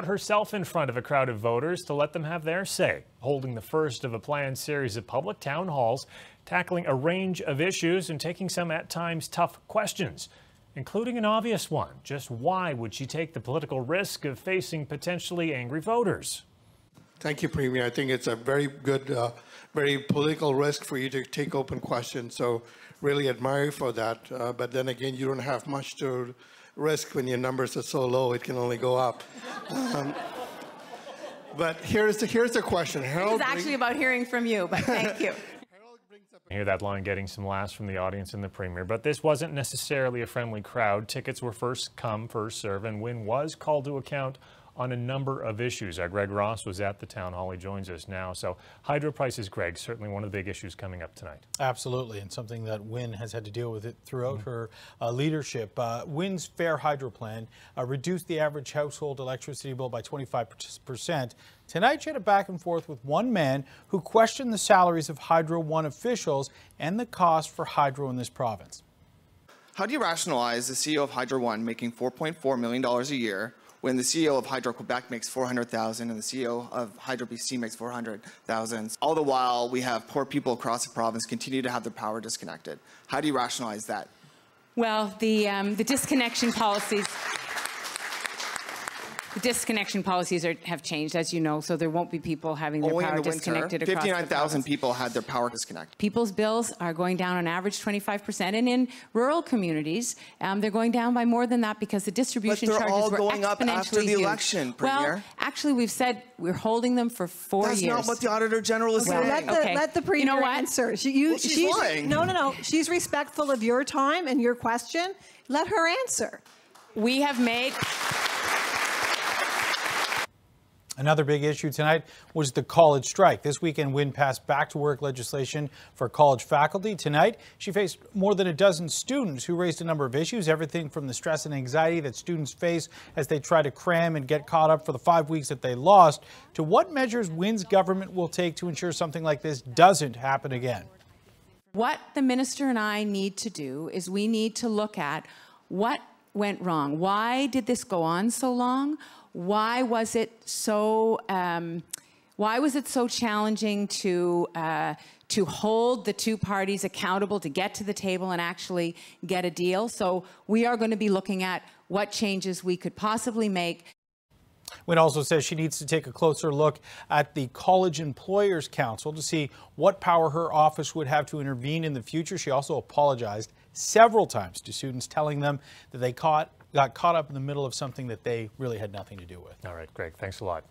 Herself in front of a crowd of voters to let them have their say, holding the first of a planned series of public town halls, tackling a range of issues and taking some at times tough questions, including an obvious one. Just why would she take the political risk of facing potentially angry voters? Thank you, Premier. I think it's a very good, very political risk for you to take open questions. So really admire you for that. But then again, you don't have much to risk when your numbers are so low. It can only go up. But here's the question. Harold, it's actually about hearing from you, but thank you. I hear that line getting some laughs from the audience and the Premier, but this wasn't necessarily a friendly crowd. Tickets were first come, first serve, and Wynne was called to account on a number of issues. Greg Ross was at the town hall. He joins us now. So hydro prices, Greg, certainly one of the big issues coming up tonight. Absolutely, and something that Wynne has had to deal with it throughout her leadership. Wynne's Fair Hydro Plan reduced the average household electricity bill by 25%. Tonight, she had a back and forth with one man who questioned the salaries of Hydro One officials and the cost for hydro in this province. How do you rationalize the CEO of Hydro One making $4.4 million a year when the CEO of Hydro-Quebec makes $400,000 and the CEO of Hydro-BC makes $400,000? All the while, we have poor people across the province continue to have their power disconnected. How do you rationalize that? Well, the disconnection policies. The disconnection policies have changed, as you know, so there won't be people having their power disconnected across the province. 59,000 people had their power disconnected. People's bills are going down on average 25%, and in rural communities, they're going down by more than that because the distribution charges were exponentially But they're all going up after the election, Premier. Well, actually, we've said we're holding them for 4 years. That's not what the Auditor General is saying. Let the Premier answer. She's lying. No. She's respectful of your time and your question. Let her answer. We have made... Another big issue tonight was the college strike. This weekend, Wynne passed back-to-work legislation for college faculty. Tonight, she faced more than a dozen students who raised a number of issues, everything from the stress and anxiety that students face as they try to cram and get caught up for the 5 weeks that they lost, to what measures Wynne's government will take to ensure something like this doesn't happen again. What the minister and I need to do is we need to look at what went wrong. Why did this go on so long? Why was it so challenging to hold the two parties accountable, to get to the table and actually get a deal? So we are going to be looking at what changes we could possibly make. Wynne also says she needs to take a closer look at the College Employers Council to see what power her office would have to intervene in the future. She also apologized several times to students, telling them that they got caught up in the middle of something that they really had nothing to do with. All right, Greg, thanks a lot.